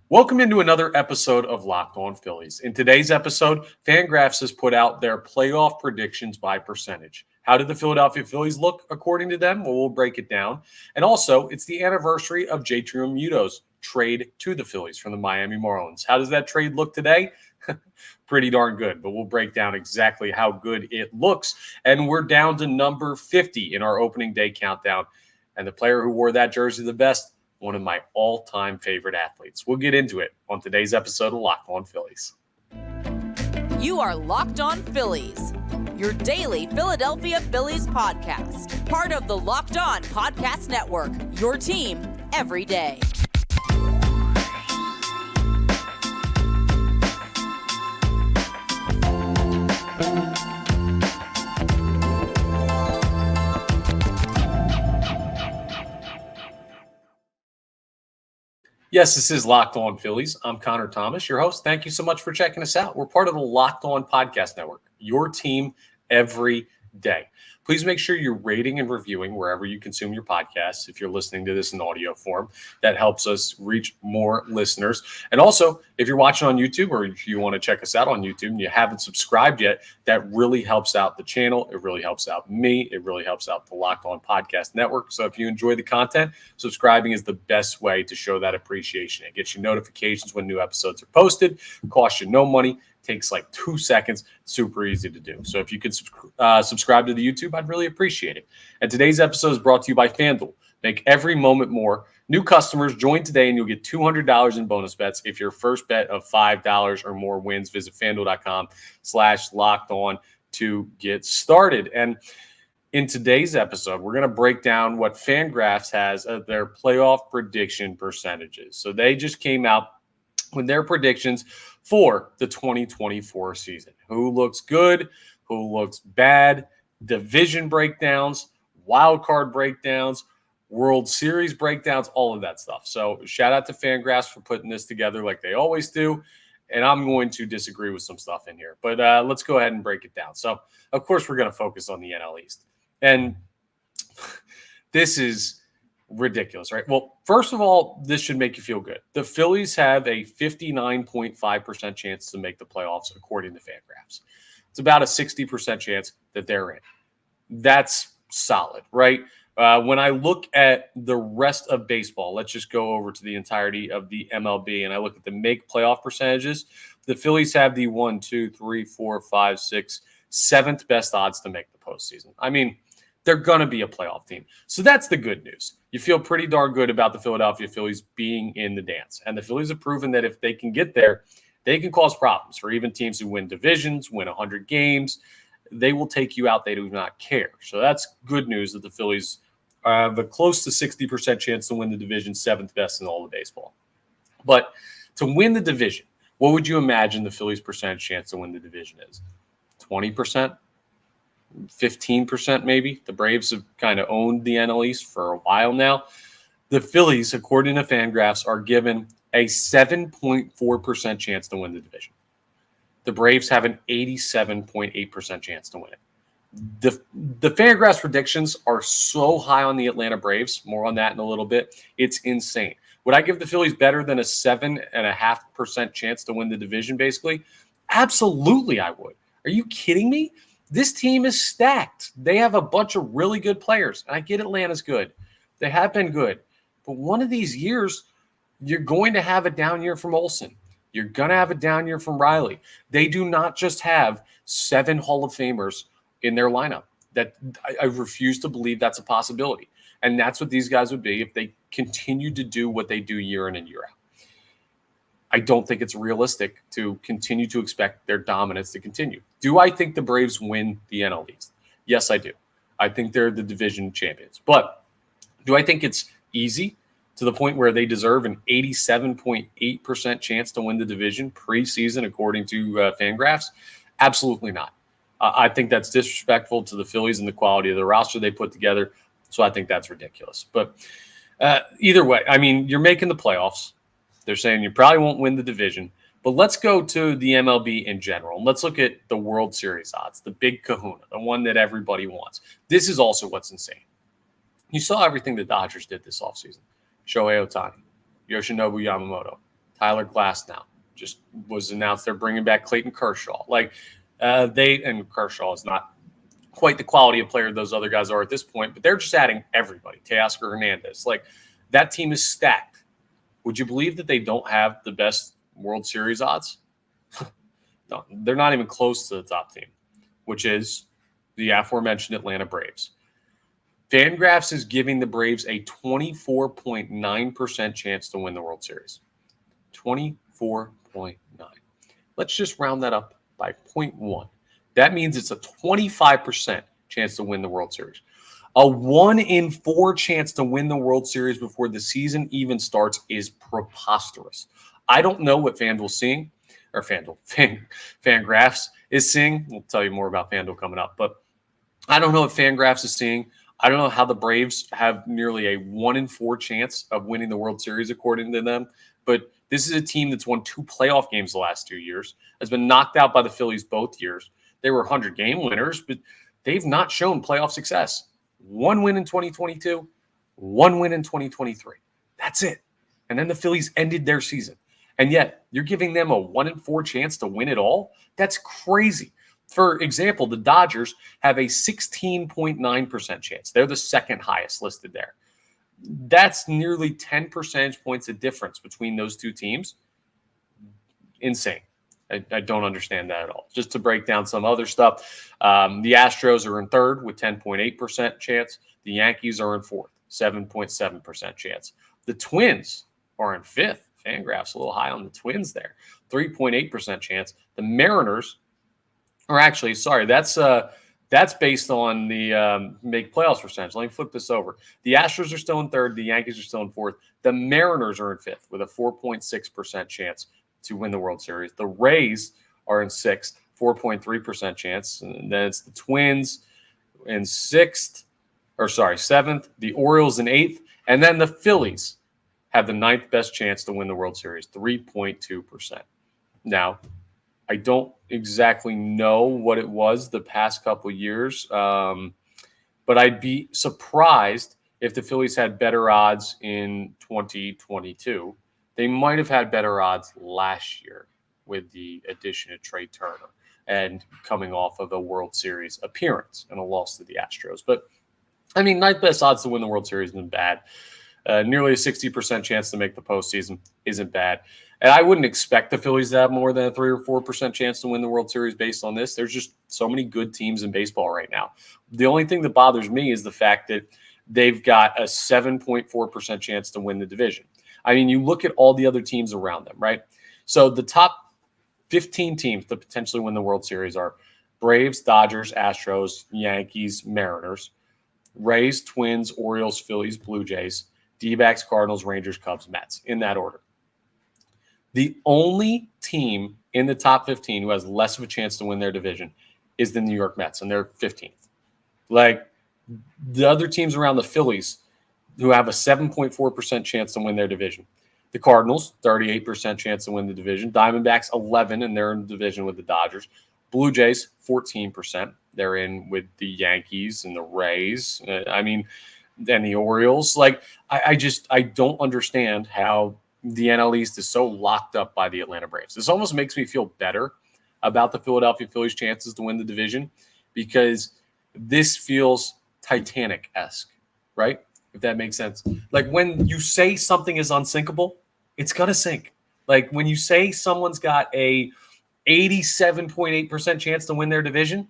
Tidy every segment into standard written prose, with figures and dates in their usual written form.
Welcome into another episode of Locked On Phillies. In today's episode, Fangraphs has put out their playoff predictions by percentage. How did the Philadelphia Phillies look according to them? Well, we'll break it down. And also, it's the anniversary of JT Realmuto's trade to the Phillies from the Miami Marlins. How does that trade look today? Pretty darn good, but we'll break down exactly how good it looks. And we're down to number 50 in our opening day countdown. And the player who wore that jersey the best, one of my all-time favorite athletes. We'll get into it on today's episode of Locked On Phillies. You are Locked On Phillies, your daily Philadelphia Phillies podcast. Part of the Locked On Podcast Network, your team every day. Yes, this is Locked On Phillies. I'm Connor Thomas, your host. Thank you so much for checking us out. We're part of the Locked On Podcast Network, your team every day. Please make sure you're rating and reviewing wherever you consume your podcasts. If you're listening to this in audio form, that helps us reach more listeners. And also, if you're watching on YouTube or if you want to check us out on YouTube and you haven't subscribed yet, that really helps out the channel. It really helps out me. It really helps out the Locked On Podcast Network. So if you enjoy the content, subscribing is the best way to show that appreciation. It gets you notifications when new episodes are posted. It costs you no money. Takes like 2 seconds. Super easy to do. So if you could subscribe to the YouTube, I'd really appreciate it. And today's episode is brought to you by FanDuel. Make every moment more. New customers, join today and you'll get $200 in bonus bets if your first bet of $5 or more wins. Visit FanDuel.com/lockedon to get started. And in today's episode, we're going to break down what Fangraphs has as their playoff prediction percentages. So they just came out with their predictions for the 2024 season. Who looks good, who looks bad, division breakdowns, wild card breakdowns, World Series breakdowns, all of that stuff. So shout out to Fangraphs for putting this together like they always do. And I'm going to disagree with some stuff in here. But let's go ahead and break it down. So, of course, we're going to focus on the NL East. And this is ridiculous, right? Well, first of all, this should make you feel good. The Phillies have a 59.5% chance to make the playoffs, according to Fangraphs. It's about a 60% chance that they're in. That's solid, right? When I look at the rest of baseball, let's just go over to the entirety of the MLB, and I look at the make playoff percentages. The Phillies have the 1, 2, 3, 4, 5, 6, 7th best odds to make the postseason. I mean, they're going to be a playoff team. So that's the good news. You feel pretty darn good about the Philadelphia Phillies being in the dance. And the Phillies have proven that if they can get there, they can cause problems for even teams who win divisions, win 100 games. They will take you out. They do not care. So that's good news that the Phillies have a close to 60% chance to win the division, 7th best in all of baseball. But to win the division, what would you imagine the Phillies' percentage chance to win the division is? 20%? 15% maybe. The Braves have kind of owned the NL East for a while now. The Phillies, according to Fangraphs, are given a 7.4% chance to win the division. The Braves have an 87.8% chance to win it. The Fangraphs predictions are so high on the Atlanta Braves. More on that in a little bit. It's insane. Would I give the Phillies better than a 7.5% chance to win the division, basically? Absolutely, I would. Are you kidding me? This team is stacked. They have a bunch of really good players. I get Atlanta's good. They have been good. But one of these years, you're going to have a down year from Olsen. You're going to have a down year from Riley. They do not just have 7 Hall of Famers in their lineup. That I refuse to believe that's a possibility. And that's what these guys would be if they continue to do what they do year in and year out. I don't think it's realistic to continue to expect their dominance to continue. Do I think the Braves win the NL East? Yes, I do. I think they're the division champions. But do I think it's easy to the point where they deserve an 87.8% chance to win the division preseason, according to Fangraphs? Absolutely not. I think that's disrespectful to the Phillies and the quality of the roster they put together. So I think that's ridiculous. But either way, I mean, you're making the playoffs. They're saying you probably won't win the division. But let's go to the MLB in general. And let's look at the World Series odds, the big kahuna, the one that everybody wants. This is also what's insane. You saw everything the Dodgers did this offseason. Shohei Ohtani, Yoshinobu Yamamoto, Tyler Glasnow just was announced they're bringing back Clayton Kershaw. And Kershaw is not quite the quality of player those other guys are at this point, but they're just adding everybody. Teoscar Hernandez. That team is stacked. Would you believe that they don't have the best World Series odds? No, they're not even close to the top team, which is the aforementioned Atlanta Braves. Fangraphs is giving the Braves a 24.9% chance to win the World Series. 24.9. Let's just round that up by 0.1. That means it's a 25% chance to win the World Series. A 1 in 4 chance to win the World Series before the season even starts is preposterous. I don't know what Fangraphs is seeing. We'll tell you more about FanDuel coming up, but I don't know what Fangraphs is seeing. I don't know how the Braves have nearly a 1 in 4 chance of winning the World Series, according to them. But this is a team that's won 2 playoff games the last 2 years, has been knocked out by the Phillies both years. They were 100-game winners, but they've not shown playoff success. 1 win in 2022, 1 win in 2023. That's it. And then the Phillies ended their season. And yet you're giving them a 1 in 4 chance to win it all? That's crazy. For example, the Dodgers have a 16.9% chance. They're the second highest listed there. That's nearly 10 percentage points of difference between those two teams. Insane. I don't understand that at all. Just to break down some other stuff, the Astros are in third with 10.8% chance. The Yankees are in fourth, 7.7% chance. The Twins are in fifth. Fangraphs a little high on the Twins there, 3.8% chance. The Mariners are actually, that's based on the make playoffs percentage. Let me flip this over. The Astros are still in third. The Yankees are still in fourth. The Mariners are in fifth with a 4.6% chance to win the World Series. The Rays are in sixth, 4.3% chance. And then it's the Twins in seventh. The Orioles in eighth. And then the Phillies have the ninth best chance to win the World Series, 3.2%. Now, I don't exactly know what it was the past couple of years, but I'd be surprised if the Phillies had better odds in 2022. They might have had better odds last year with the addition of Trey Turner and coming off of a World Series appearance and a loss to the Astros. But, I mean, ninth best odds to win the World Series isn't bad. Nearly a 60% chance to make the postseason isn't bad. And I wouldn't expect the Phillies to have more than a 3 or 4% chance to win the World Series based on this. There's just so many good teams in baseball right now. The only thing that bothers me is the fact that they've got a 7.4% chance to win the division. I mean, you look at all the other teams around them, right? So the top 15 teams to potentially win the World Series are Braves, Dodgers, Astros, Yankees, Mariners, Rays, Twins, Orioles, Phillies, Blue Jays, D-backs, Cardinals, Rangers, Cubs, Mets, in that order. The only team in the top 15 who has less of a chance to win their division is the New York Mets, and they're 15th. Like, the other teams around the Phillies who have a 7.4% chance to win their division. The Cardinals, 38% chance to win the division. Diamondbacks, 11, and they're in the division with the Dodgers. Blue Jays, 14%. They're in with the Yankees and the Rays. And the Orioles. Like, I don't understand how the NL East is so locked up by the Atlanta Braves. This almost makes me feel better about the Philadelphia Phillies' chances to win the division because this feels Titanic-esque, right? If that makes sense. Like, when you say something is unsinkable, it's going to sink. Like, when you say someone's got a 87.8% chance to win their division,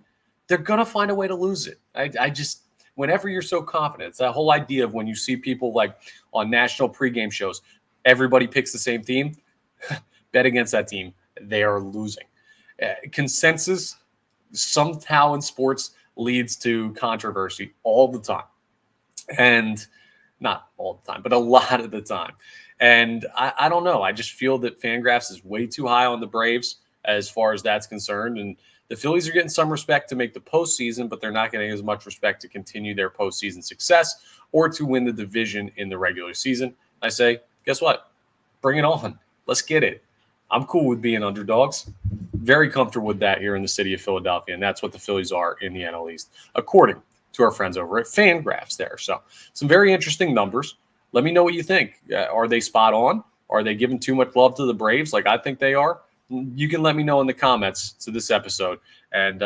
they're going to find a way to lose it. Whenever you're so confident, it's that whole idea of when you see people like on national pregame shows, everybody picks the same team, bet against that team. They are losing. Consensus somehow in sports leads to controversy all the time. And not all the time, but a lot of the time. And I don't know. I just feel that Fangraphs is way too high on the Braves as far as that's concerned. And the Phillies are getting some respect to make the postseason, but they're not getting as much respect to continue their postseason success or to win the division in the regular season. I say, guess what? Bring it on. Let's get it. I'm cool with being underdogs. Very comfortable with that here in the city of Philadelphia, and that's what the Phillies are in the NL East, according to our friends over at Fangraphs there. So some very interesting numbers. Let me know what you think. Are they spot on? Are they giving too much love to the Braves like I think they are? You can let me know in the comments to this episode, and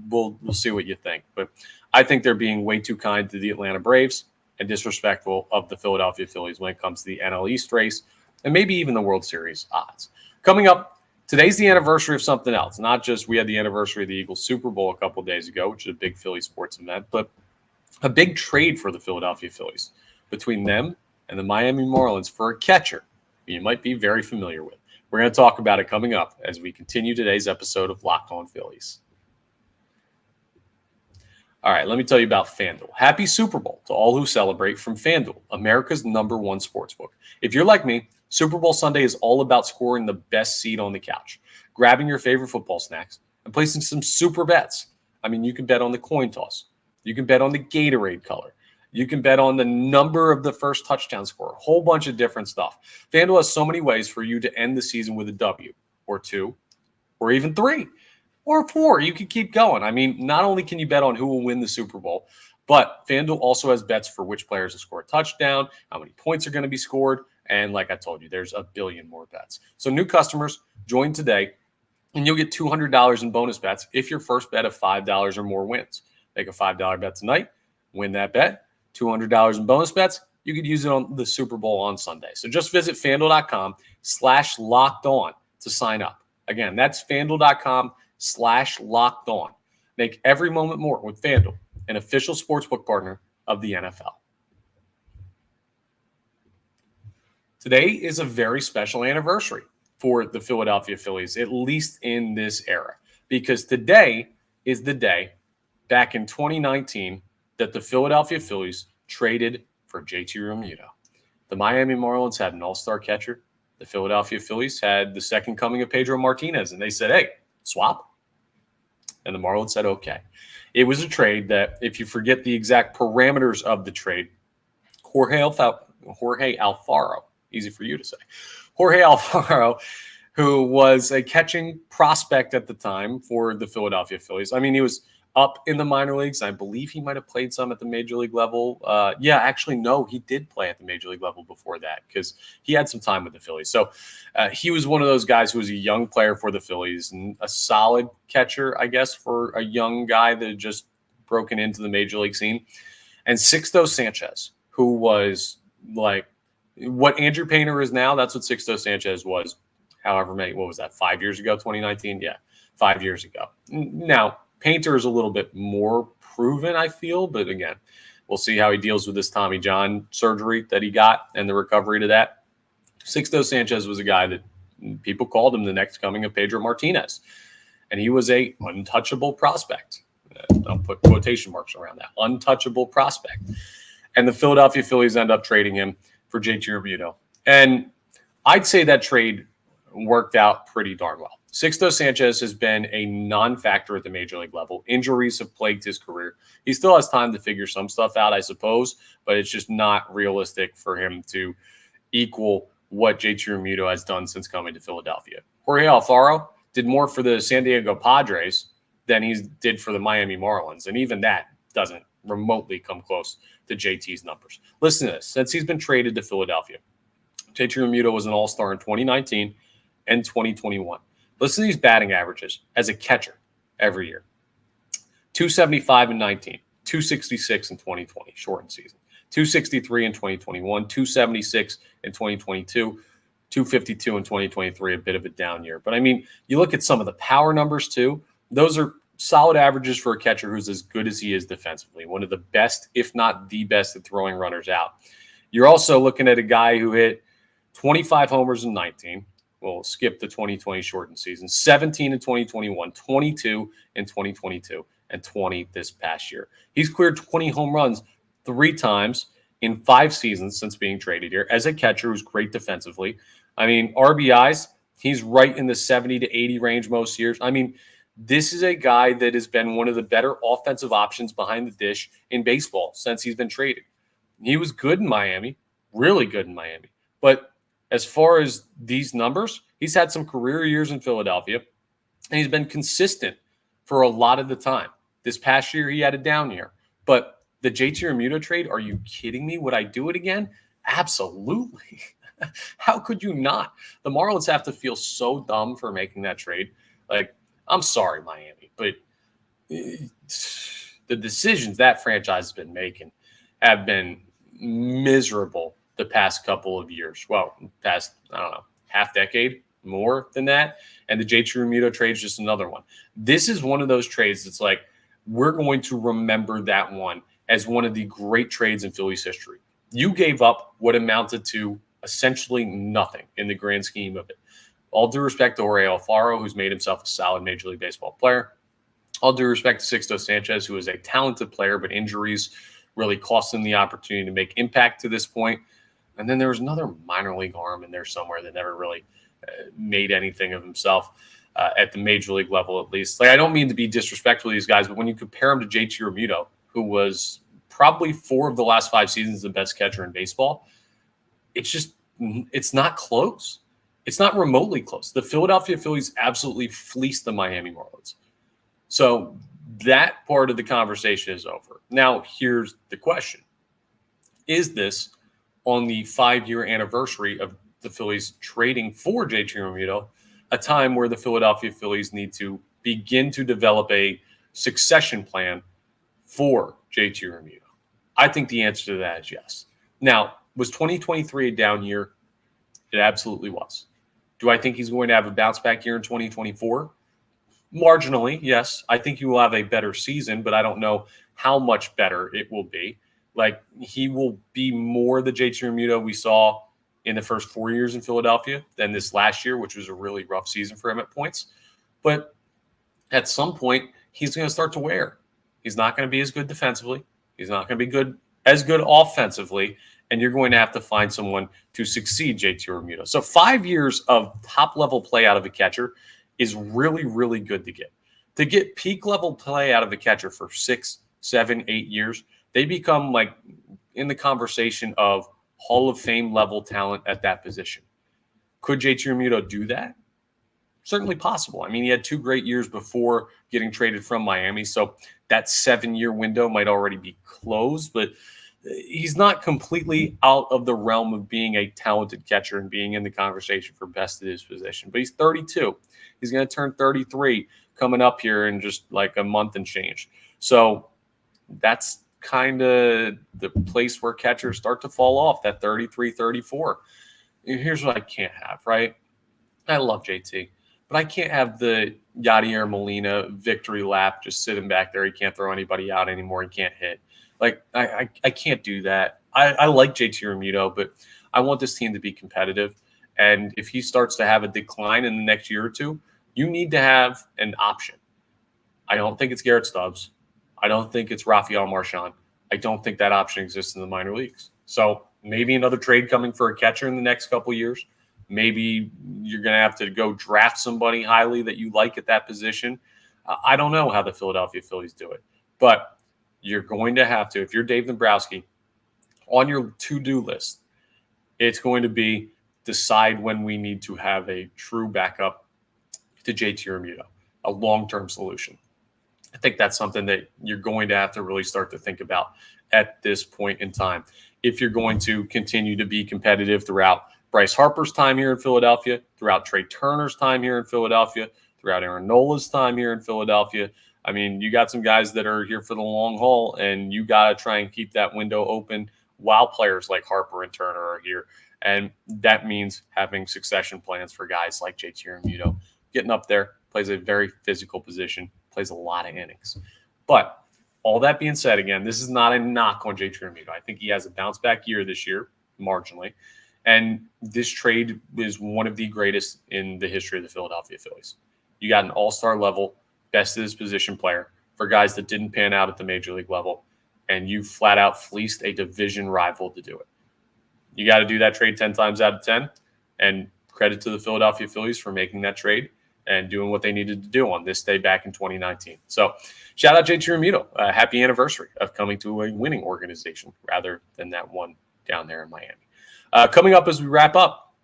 we'll see what you think. But I think they're being way too kind to the Atlanta Braves and disrespectful of the Philadelphia Phillies when it comes to the NL East race and maybe even the World Series odds. Coming up, today's the anniversary of something else. Not just we had the anniversary of the Eagles Super Bowl a couple of days ago, which is a big Philly sports event, but a big trade for the Philadelphia Phillies between them and the Miami Marlins for a catcher you might be very familiar with. We're going to talk about it coming up as we continue today's episode of Locked On Phillies. All right, let me tell you about FanDuel. Happy Super Bowl to all who celebrate from FanDuel, America's #1 sportsbook. If you're like me, Super Bowl Sunday is all about scoring the best seat on the couch, grabbing your favorite football snacks, and placing some super bets. I mean, you can bet on the coin toss. You can bet on the Gatorade color. You can bet on the number of the first touchdown score, a whole bunch of different stuff. FanDuel has so many ways for you to end the season with a W or 2 or even 3 or 4. You can keep going. I mean, not only can you bet on who will win the Super Bowl, but FanDuel also has bets for which players will score a touchdown, how many points are going to be scored, and like I told you, there's a billion more bets. So new customers, join today, and you'll get $200 in bonus bets if your first bet of $5 or more wins. Make a $5 bet tonight, win that bet, $200 in bonus bets. You could use it on the Super Bowl on Sunday. So just visit FanDuel.com/lockedon to sign up. Again, that's FanDuel.com/lockedon. Make every moment more with FanDuel, an official sportsbook partner of the NFL. Today is a very special anniversary for the Philadelphia Phillies, at least in this era, because today is the day back in 2019 that the Philadelphia Phillies traded for JT Realmuto. The Miami Marlins had an all-star catcher. The Philadelphia Phillies had the second coming of Pedro Martinez, and they said, hey, swap. And the Marlins said, okay. It was a trade that, if you forget the exact parameters of the trade, Jorge Alfaro, easy for you to say, Jorge Alfaro, who was a catching prospect at the time for the Philadelphia Phillies. I mean, he was up in the minor leagues. I believe he might have played some at the major league level. No, he did play at the major league level before that because he had some time with the Phillies. So he was one of those guys who was a young player for the Phillies and a solid catcher, I guess, for a young guy that had just broken into the major league scene. And Sixto Sanchez, who was like what Andrew Painter is now, that's what Sixto Sanchez was. However many, 5 years ago, 2019? Yeah, 5 years ago. Now, Painter is a little bit more proven, I feel, but again, we'll see how he deals with this Tommy John surgery that he got and the recovery to that. Sixto Sanchez was a guy that people called him the next coming of Pedro Martinez, and he was a untouchable prospect. I'll put quotation marks around that, untouchable prospect. And the Philadelphia Phillies end up trading him for JT Realmuto. And I'd say that trade worked out pretty darn well. Sixto Sanchez has been a non-factor at the major league level. Injuries have plagued his career. He still has time to figure some stuff out, I suppose, but it's just not realistic for him to equal what JT Realmuto has done since coming to Philadelphia. Jorge Alfaro did more for the San Diego Padres than he did for the Miami Marlins, and even that doesn't remotely come close to JT's numbers. Listen to this. Since he's been traded to Philadelphia, JT Realmuto was an all-star in 2019 and 2021. Listen to these batting averages as a catcher every year. 275 in 19, 266 in 2020, shortened season. 263 in 2021, 276 in 2022, 252 in 2023, a bit of a down year. But I mean, you look at some of the power numbers too. Those are solid averages for a catcher who's as good as he is defensively. One of the best, if not the best, at throwing runners out. You're also looking at a guy who hit 25 homers in 19. We'll skip the 2020 shortened season. 17 in 2021, 22 in 2022, and 20 this past year. He's cleared 20 home runs 3 times in 5 seasons since being traded here as a catcher who's great defensively. I mean, RBIs, he's right in the 70 to 80 range most years. I mean, this is a guy that has been one of the better offensive options behind the dish in baseball since he's been traded. He was good in Miami, really good in Miami. But as far as these numbers, he's had some career years in Philadelphia, and he's been consistent for a lot of the time. This past year, he had a down year. But the JT Realmuto trade, are you kidding me? Would I do it again? Absolutely. How could you not? The Marlins have to feel so dumb for making that trade. Like, I'm sorry, Miami, but the decisions that franchise has been making have been miserable the past couple of years. Well, past, I don't know, half decade, more than that. And the JT Realmuto trade is just another one. This is one of those trades that's like, we're going to remember that one as one of the great trades in Phillies history. You gave up what amounted to essentially nothing in the grand scheme of it. All due respect to Jorge Alfaro, who's made himself a solid Major League Baseball player. All due respect to Sixto Sanchez, who is a talented player, but injuries really cost him the opportunity to make impact to this point. And then there was another minor league arm in there somewhere that never really made anything of himself at the major league level, at least. Like, I don't mean to be disrespectful to these guys, but when you compare him to JT Realmuto, who was probably 4 of the last 5 seasons the best catcher in baseball, it's not close. It's not remotely close. The Philadelphia Phillies absolutely fleeced the Miami Marlins. So that part of the conversation is over. Now, here's the question. Is this on the 5-year anniversary of the Phillies trading for JT Realmuto, a time where the Philadelphia Phillies need to begin to develop a succession plan for JT Realmuto? I think the answer to that is yes. Now, was 2023 a down year? It absolutely was. Do I think he's going to have a bounce back year in 2024? Marginally, yes. I think he will have a better season, but I don't know how much better it will be. Like, he will be more the JT Realmuto we saw in the first 4 years in Philadelphia than this last year, which was a really rough season for him at points. But at some point, he's going to start to wear. He's not going to be as good defensively. He's not going to be as good offensively. And you're going to have to find someone to succeed JT Realmuto. So 5 years of top-level play out of a catcher is really, really good to get. To get peak-level play out of a catcher for 6, 7, 8 years, they become like in the conversation of Hall of Fame level talent at that position. Could JT Realmuto do that? Certainly possible. I mean, he had 2 great years before getting traded from Miami, so that 7-year window might already be closed, but he's not completely out of the realm of being a talented catcher and being in the conversation for best at his position. But he's 32. He's going to turn 33 coming up here in just like a month and change. So that's kind of the place where catchers start to fall off, that 33, 34. Here's what I can't have, right? I love JT, but I can't have the Yadier Molina victory lap just sitting back there. He can't throw anybody out anymore. He can't hit. Like, I can't do that. I like JT Realmuto, but I want this team to be competitive. And if he starts to have a decline in the next year or two, you need to have an option. I don't think it's Garrett Stubbs. I don't think it's Rafael Marchand. I don't think that option exists in the minor leagues. So maybe another trade coming for a catcher in the next couple of years. Maybe you're going to have to go draft somebody highly that you like at that position. I don't know how the Philadelphia Phillies do it, but you're going to have to, if you're Dave Dombrowski, on your to-do list, it's going to be decide when we need to have a true backup to JT Realmuto, a long-term solution. I think that's something that you're going to have to really start to think about at this point in time. If you're going to continue to be competitive throughout Bryce Harper's time here in Philadelphia, throughout Trey Turner's time here in Philadelphia, throughout Aaron Nola's time here in Philadelphia, I mean, you got some guys that are here for the long haul, and you got to try and keep that window open while players like Harper and Turner are here. And that means having succession plans for guys like JT Realmuto. Getting up there, plays a very physical position, plays a lot of innings. But all that being said, again, this is not a knock on JT Realmuto. I think he has a bounce-back year this year, marginally. And this trade is one of the greatest in the history of the Philadelphia Phillies. You got an all-star level, best of his position player for guys that didn't pan out at the major league level, and you flat out fleeced a division rival to do it. You got to do that trade 10 times out of 10, and credit to the Philadelphia Phillies for making that trade and doing what they needed to do on this day back in 2019. So shout out JT Realmuto. Happy anniversary of coming to a winning organization rather than that one down there in Miami. Coming up as we wrap up,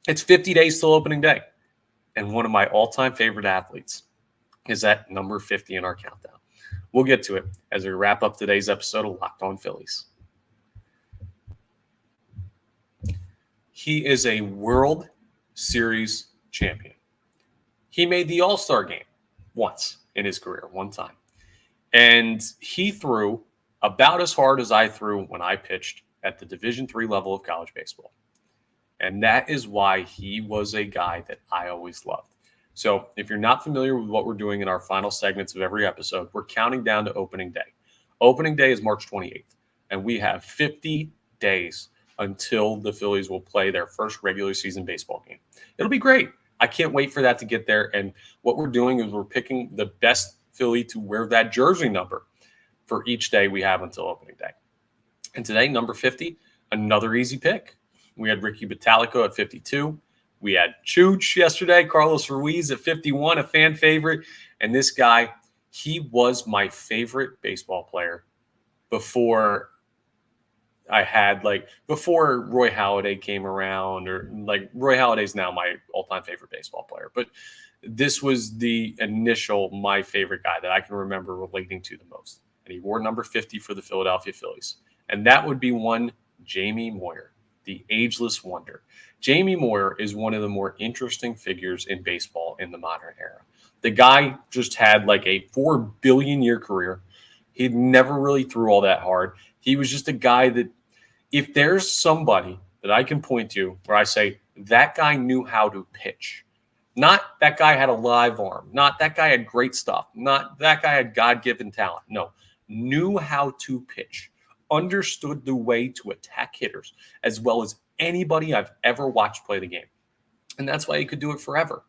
it's 50 days till opening day, and one of my all-time favorite athletes is at number 50 in our countdown. We'll get to it as we wrap up today's episode of Locked On Phillies. He is a World Series champion. He made the All-Star game once in his career, one time. And he threw about as hard as I threw when I pitched at the Division III level of college baseball. And that is why he was a guy that I always loved. So if you're not familiar with what we're doing in our final segments of every episode, we're counting down to opening day. Opening day is March 28th, and we have 50 days until the Phillies will play their first regular season baseball game. It'll be great. I can't wait for that to get there. And what we're doing is we're picking the best Philly to wear that jersey number for each day we have until opening day. And today, number 50, another easy pick. We had Ricky Bottalico at 52. We had Chooch yesterday, Carlos Ruiz at 51, a fan favorite. And this guy, he was my favorite baseball player before before Roy Halladay came around, or like Roy Halladay's now my all-time favorite baseball player. But this was the initial my favorite guy that I can remember relating to the most. And he wore number 50 for the Philadelphia Phillies. And that would be one Jamie Moyer, the ageless wonder. Jamie Moyer is one of the more interesting figures in baseball in the modern era. The guy just had like a 4 billion year career. He never really threw all that hard. He was just a guy that, if there's somebody that I can point to where I say that guy knew how to pitch, not that guy had a live arm, not that guy had great stuff, not that guy had God-given talent. No, knew how to pitch, understood the way to attack hitters as well as anybody I've ever watched play the game. And that's why he could do it forever.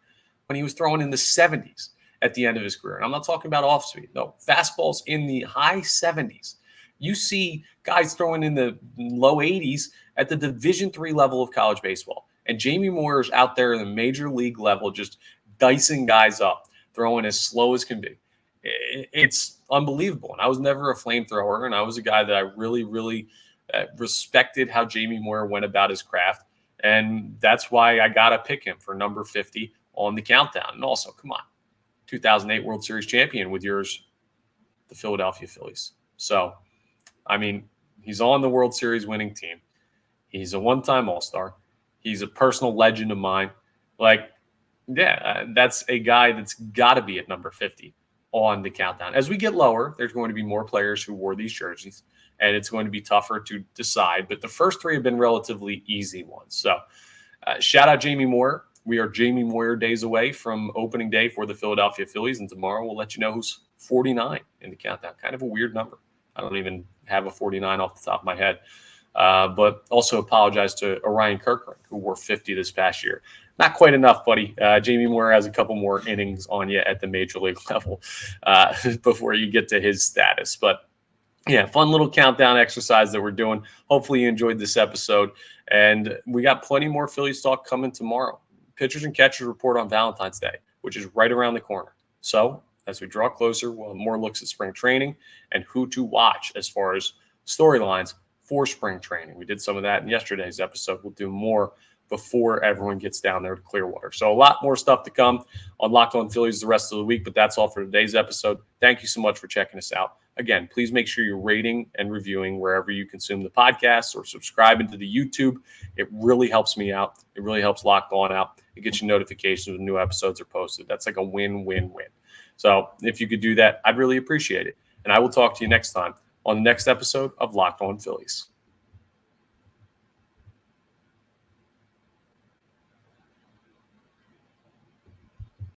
When he was throwing in the 70s at the end of his career, and I'm not talking about off speed, no, fastballs in the high 70s. You see guys throwing in the low 80s at the Division III level of college baseball. And Jamie Moyer is out there in the major league level just dicing guys up, throwing as slow as can be. It's unbelievable. And I was never a flamethrower, and I was a guy that I really, really respected how Jamie Moyer went about his craft. And that's why I got to pick him for number 50 on the countdown. And also, come on, 2008 World Series champion with yours, the Philadelphia Phillies. So, I mean, he's on the World Series winning team. He's a one-time All-Star. He's a personal legend of mine. Like, yeah, that's a guy that's got to be at number 50 on the countdown. As we get lower, there's going to be more players who wore these jerseys, and it's going to be tougher to decide. But the first three have been relatively easy ones. So shout out Jamie Moyer. We are Jamie Moyer days away from opening day for the Philadelphia Phillies, and tomorrow we'll let you know who's 49 in the countdown. Kind of a weird number. I don't even have a 49 off the top of my head. But also apologize to Orion Kirkland, who wore 50 this past year. Not quite enough, buddy. Jamie Moyer has a couple more innings on you at the major league level before you get to his status. But yeah, fun little countdown exercise that we're doing. Hopefully you enjoyed this episode. And we got plenty more Phillies talk coming tomorrow. Pitchers and catchers report on Valentine's Day, which is right around the corner. So as we draw closer, we'll have more looks at spring training and who to watch as far as storylines for spring training. We did some of that in yesterday's episode. We'll do more before everyone gets down there to Clearwater. So a lot more stuff to come on Locked On Phillies the rest of the week, but that's all for today's episode. Thank you so much for checking us out. Again, please make sure you're rating and reviewing wherever you consume the podcast or subscribing to the YouTube. It really helps me out. It really helps Locked On out. It gets you notifications when new episodes are posted. That's like a win-win-win. So if you could do that, I'd really appreciate it. And I will talk to you next time on the next episode of Locked On Phillies.